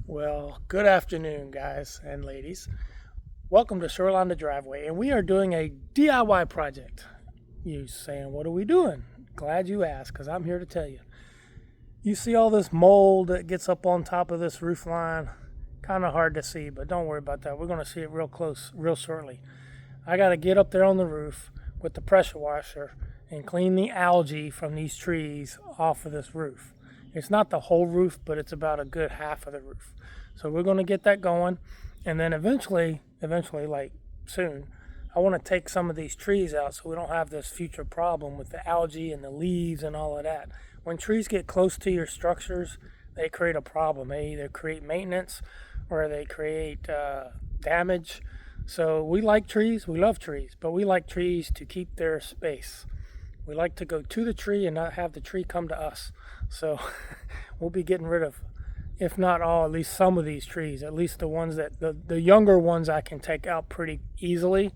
Well, good afternoon, guys and ladies. Welcome to Shoreline the Driveway, and we are doing a DIY project. You saying, what are we doing? Glad you asked, because I'm here to tell you. You see all this mold that gets up on top of this roof line? Kind of hard to see, but don't worry about that. We're going to see it real close, real shortly. I got to get up there on the roof with the pressure washer and clean the algae from these trees off of this roof. It's not the whole roof, but it's about a good half of the roof. So we're going to get that going, and then eventually, like soon, I want to take some of these trees out so we don't have this future problem with the algae and the leaves and all of that. When trees get close to your structures, they create a problem. They either create maintenance or they create damage. So we like trees, we love trees, but we like trees to keep their space. We like to go to the tree and not have the tree come to us. So we'll be getting rid of, if not all, at least some of these trees, at least the ones that, the younger ones I can take out pretty easily.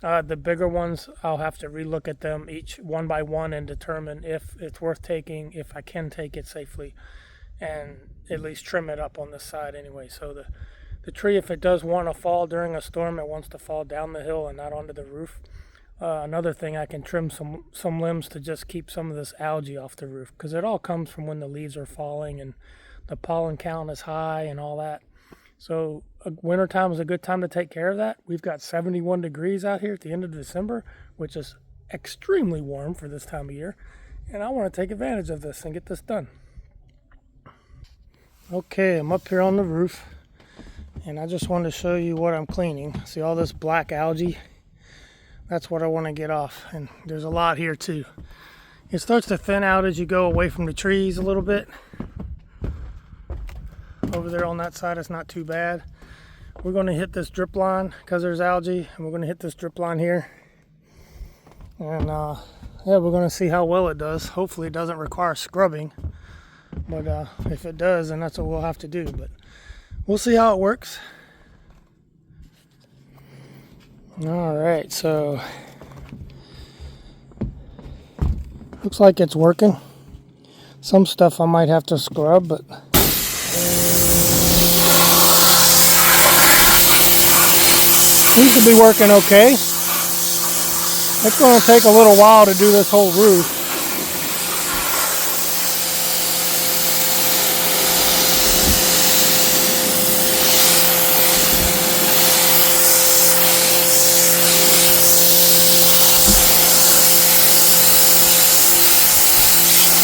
The bigger ones, I'll have to relook at them each one by one and determine if it's worth taking, if I can take it safely, and at least trim it up on the side anyway. So the tree, if it does want to fall during a storm, it wants to fall down the hill and not onto the roof. Another thing, I can trim some limbs to just keep some of this algae off the roof, because it all comes from when the leaves are falling and the pollen count is high and all that. So wintertime is a good time to take care of that. We've got 71 degrees out here at the end of December, which is extremely warm for this time of year. And I want to take advantage of this and get this done. Okay, I'm up here on the roof, and I just wanted to show you what I'm cleaning. See all this black algae? That's what I want to get off, and there's a lot here too. It starts to thin out as you go away from the trees a little bit. Over there on that side, it's not too bad. We're going to hit this drip line because there's algae, and we're going to hit this drip line here. And yeah, we're going to see how well it does. Hopefully it doesn't require scrubbing, but if it does, then that's what we'll have to do. But we'll see how it works. All right, so looks like it's working. Some stuff I might have to scrub, but seems to be working okay. It's going to take a little while to do this whole roof.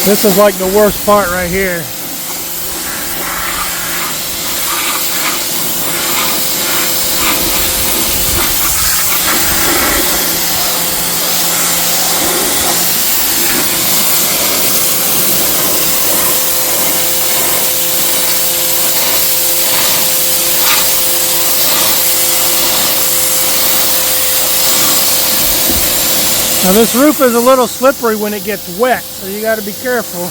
This is like the worst part right here. Now this roof is a little slippery when it gets wet, so you got to be careful.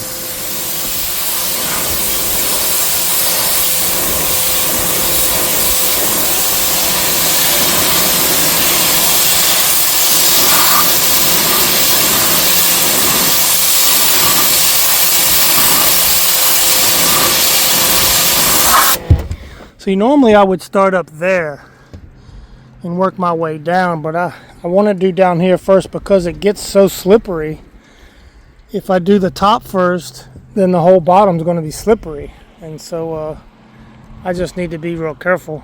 See, normally I would start up there and work my way down, but I want to do down here first because it gets so slippery. If I do the top first, then the whole bottom's going to be slippery, and so I just need to be real careful.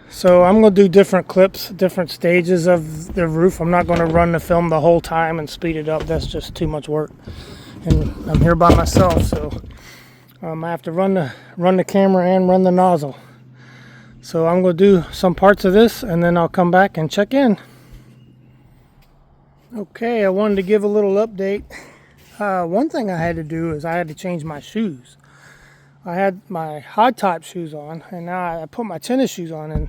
So I'm going to do different clips, different stages of the roof. I'm not going to run the film the whole time and speed it up. That's just too much work, and I'm here by myself, so I have to run the camera and run the nozzle. So I'm going to do some parts of this, and then I'll come back and check in. Okay, I wanted to give a little update. One thing I had to do is I had to change my shoes. I had my high top shoes on, and now I put my tennis shoes on, and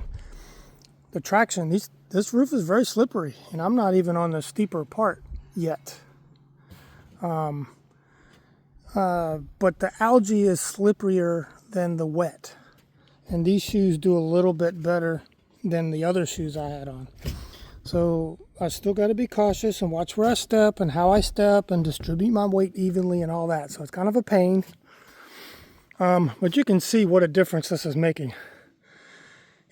the traction, this roof is very slippery, and I'm not even on the steeper part yet. But the algae is slipperier than the wet. And these shoes do a little bit better than the other shoes I had on. So I still got to be cautious and watch where I step and how I step and distribute my weight evenly and all that. So it's kind of a pain. But you can see what a difference this is making.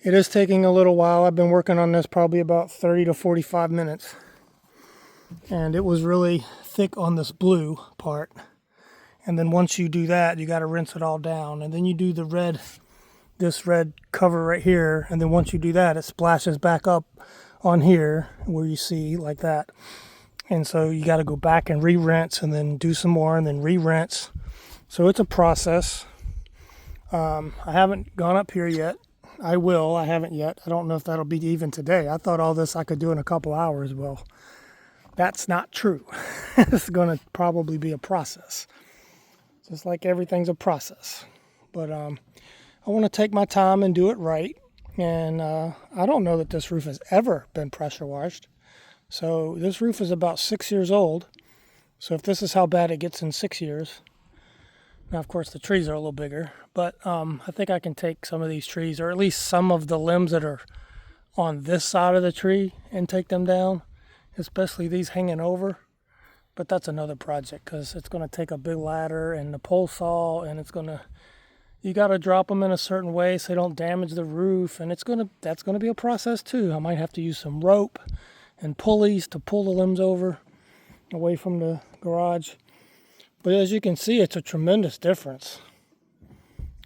It is taking a little while. I've been working on this probably about 30 to 45 minutes. And it was really thick on this blue part. And then once you do that, you got to rinse it all down. And then you do the red, this red cover right here. And then once you do that, it splashes back up on here where you see like that. And so you got to go back and re-rinse and then do some more and then re-rinse. So it's a process. I haven't gone up here yet. I will. I haven't yet. I don't know if that'll be even today. I thought all this I could do in a couple hours. Well, that's not true. It's going to probably be a process. Just like everything's a process. But I want to take my time and do it right. And I don't know that this roof has ever been pressure washed. So this roof is about 6 years old. So if this is how bad it gets in 6 years. Now, of course, the trees are a little bigger. But I think I can take some of these trees, or at least some of the limbs that are on this side of the tree, and take them down. Especially these hanging over. But that's another project because it's going to take a big ladder and the pole saw, and it's going to, you got to drop them in a certain way so they don't damage the roof, and that's going to be a process too. I might have to use some rope and pulleys to pull the limbs over away from the garage. But as you can see, it's a tremendous difference.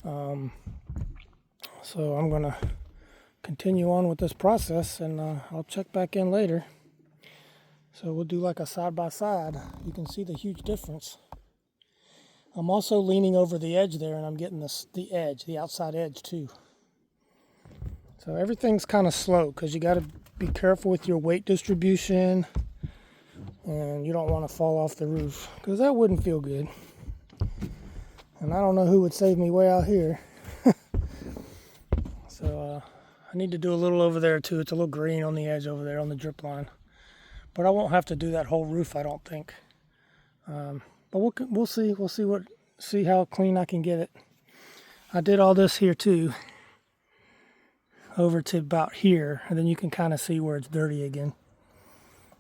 So I'm going to continue on with this process, and I'll check back in later. So we'll do like a side by side. You can see the huge difference. I'm also leaning over the edge there, and I'm getting the outside edge too. So everything's kind of slow because you got to be careful with your weight distribution, and you don't want to fall off the roof because that wouldn't feel good. And I don't know who would save me way out here. So I need to do a little over there too. It's a little green on the edge over there on the drip line. But I won't have to do that whole roof, I don't think. But we'll see. We'll see how clean I can get it. I did all this here too, over to about here, and then you can kind of see where it's dirty again.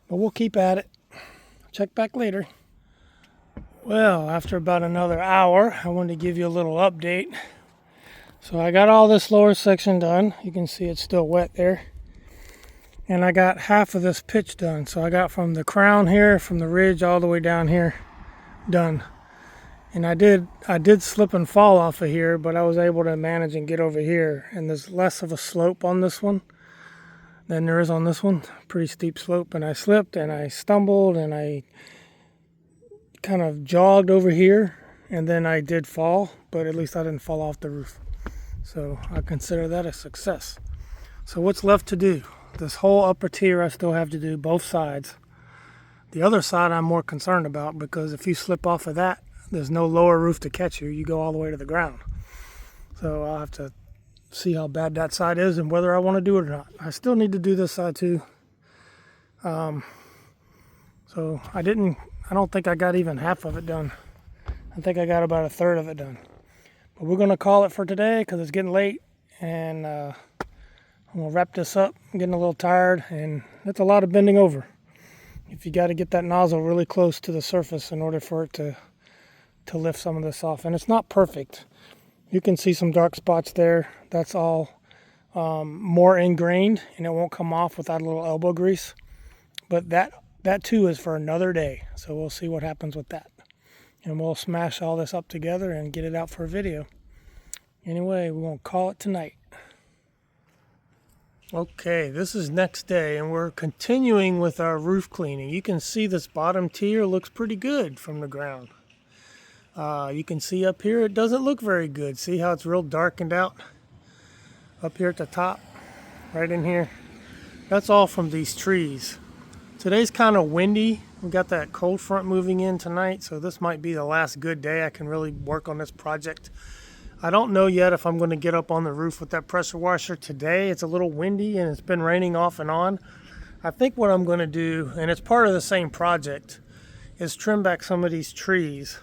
But we'll keep at it. Check back later. Well, after about another hour, I wanted to give you a little update. So I got all this lower section done. You can see it's still wet there. And I got half of this pitch done. So I got from the crown here, from the ridge all the way down here, done. And I did slip and fall off of here, but I was able to manage and get over here. And there's less of a slope on this one than there is on this one. Pretty steep slope. And I slipped and I stumbled and I kind of jogged over here. And then I did fall, but at least I didn't fall off the roof. So I consider that a success. So what's left to do? This whole upper tier I still have to do, both sides. The other side I'm more concerned about because if you slip off of that, there's no lower roof to catch you. You go all the way to the ground. So I'll have to see how bad that side is and whether I want to do it or not. I still need to do this side too. So I don't think I got even half of it done. I think I got about a third of it done. But we're going to call it for today because it's getting late, and I'm going to wrap this up. I'm getting a little tired, and it's a lot of bending over. If you got to get that nozzle really close to the surface in order for it to lift some of this off. And it's not perfect. You can see some dark spots there. That's all more ingrained, and it won't come off without a little elbow grease. But that too is for another day, so we'll see what happens with that. And we'll smash all this up together and get it out for a video. Anyway, we're going to call it tonight. Okay, this is next day, and we're continuing with our roof cleaning. You can see this bottom tier looks pretty good from the ground. You can see up here it doesn't look very good. See how it's real darkened out? Up here at the top, right in here. That's all from these trees. Today's kind of windy. We got that cold front moving in tonight, so this might be the last good day I can really work on this project. I don't know yet if I'm going to get up on the roof with that pressure washer today. It's a little windy and it's been raining off and on. I think what I'm going to do, and it's part of the same project, is trim back some of these trees.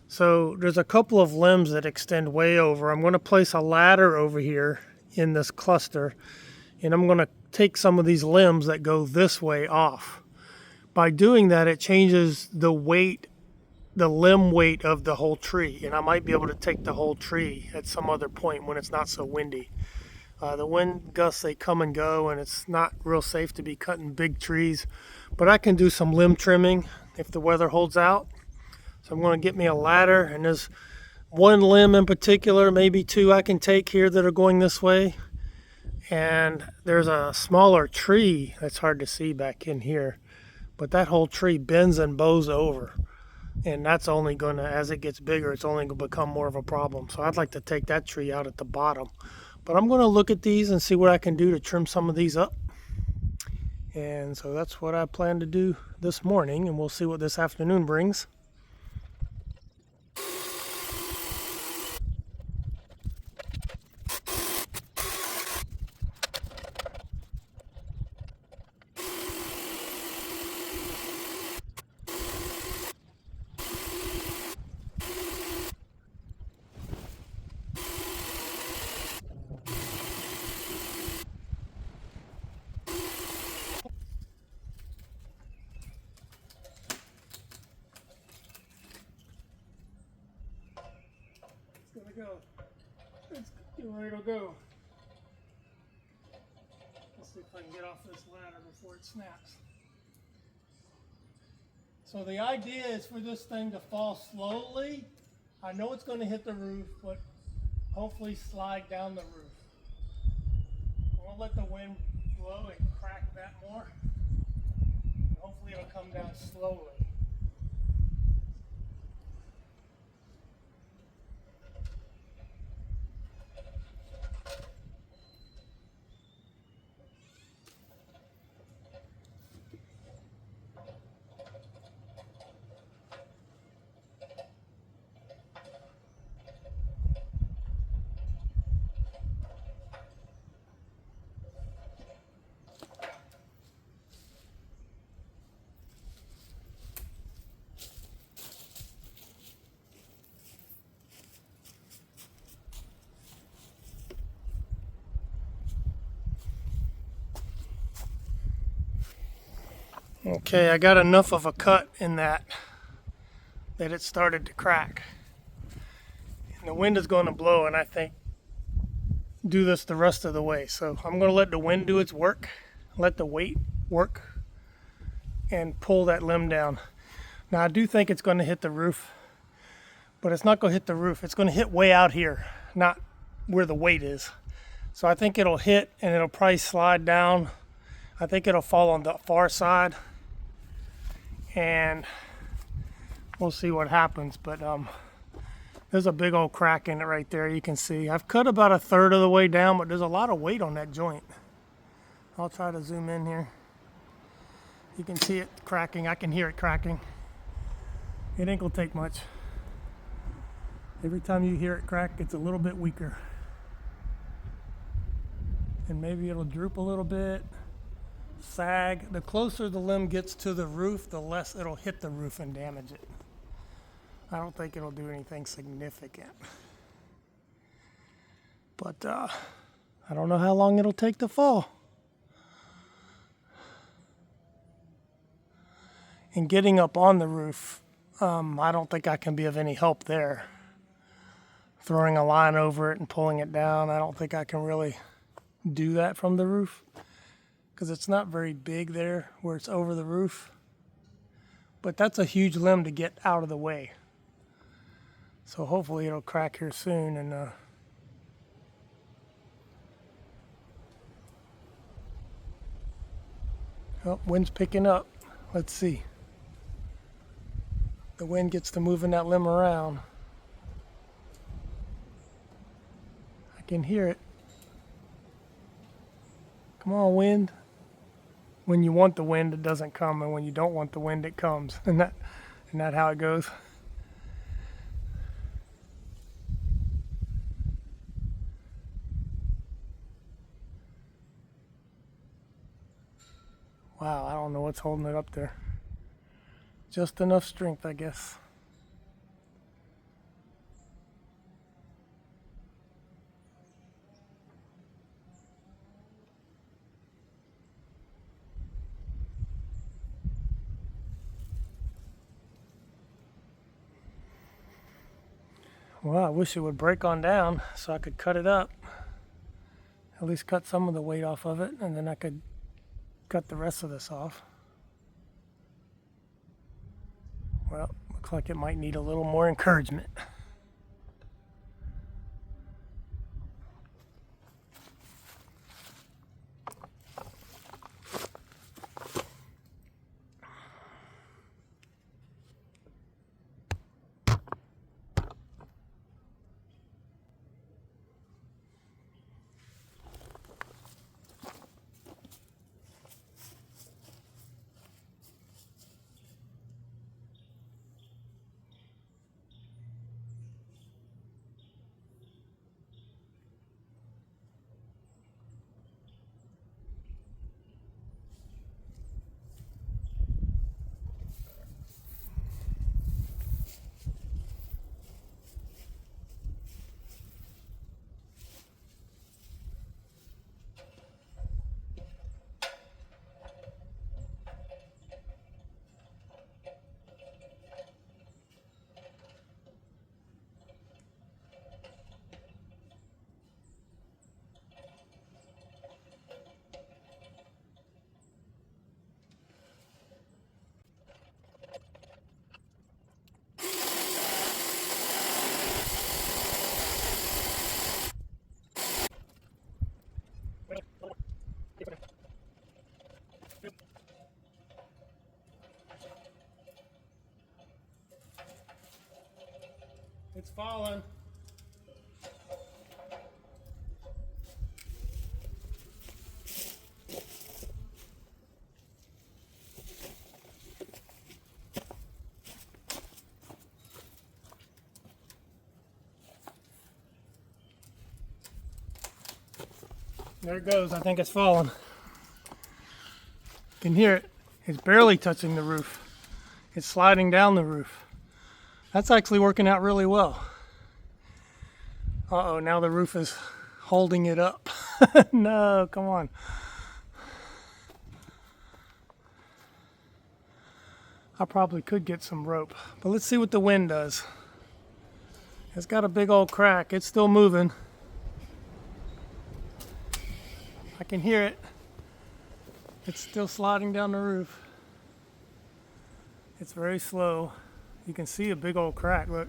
So there's a couple of limbs that extend way over. I'm going to place a ladder over here in this cluster, and I'm going to take some of these limbs that go this way off. By doing that, it changes the weight the limb weight of the whole tree, and I might be able to take the whole tree at some other point when it's not so windy. The wind gusts, they come and go, and it's not real safe to be cutting big trees, but I can do some limb trimming if the weather holds out. So I'm going to get me a ladder, and there's one limb in particular, maybe two I can take here that are going this way. And there's a smaller tree that's hard to see back in here, but that whole tree bends and bows over. And that's only going to, as it gets bigger, it's only going to become more of a problem. So I'd like to take that tree out at the bottom. But I'm going to look at these and see what I can do to trim some of these up. And so that's what I plan to do this morning, and we'll see what this afternoon brings. It's gonna go. It's getting ready to go. Let's see if I can get off this ladder before it snaps. So the idea is for this thing to fall slowly. I know it's going to hit the roof, but hopefully slide down the roof. I'm going to let the wind blow and crack that more. And hopefully it'll come down slowly. Okay, I got enough of a cut in that it started to crack. And the wind is going to blow, and I think do this the rest of the way. So I'm going to let the wind do its work, let the weight work, and pull that limb down. Now I do think it's going to hit the roof, but it's not going to hit the roof. It's going to hit way out here, not where the weight is. So I think it'll hit and it'll probably slide down. I think it'll fall on the far side, and we'll see what happens. But there's a big old crack in it right there. You can see I've cut about a third of the way down, but there's a lot of weight on that joint. I'll try to zoom in here. You can see it cracking. I can hear it cracking. It ain't gonna take much. Every time you hear it crack, it's a little bit weaker. And maybe it'll droop a little bit, sag. The closer the limb gets to the roof, the less it'll hit the roof and damage it. I don't think it'll do anything significant. But I don't know how long it'll take to fall. And getting up on the roof, I don't think I can be of any help there. Throwing a line over it and pulling it down, I don't think I can really do that from the roof, because it's not very big there where it's over the roof. But that's a huge limb to get out of the way. So hopefully it'll crack here soon. And oh, wind's picking up. Let's see. The wind gets to moving that limb around. I can hear it. Come on, wind. When you want the wind, it doesn't come, and when you don't want the wind, it comes. Isn't that how it goes? Wow, I don't know what's holding it up there. Just enough strength, I guess. Well, I wish it would break on down so I could cut it up. At least cut some of the weight off of it, and then I could cut the rest of this off. Well, looks like it might need a little more encouragement. It's falling. There it goes. I think it's falling. You can hear it. It's barely touching the roof. It's sliding down the roof. That's actually working out really well. Uh-oh, now the roof is holding it up. No, come on. I probably could get some rope, but let's see what the wind does. It's got a big old crack. It's still moving. I can hear it. It's still sliding down the roof. It's very slow. You can see a big old crack, look,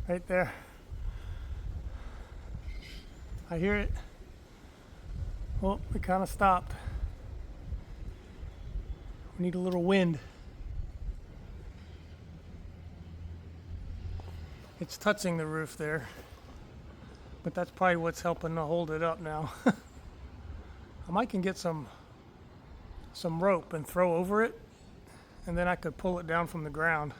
right there. I hear it. Oh, it kind of stopped. We need a little wind. It's touching the roof there, but that's probably what's helping to hold it up now. I might can get some rope and throw over it, and then I could pull it down from the ground.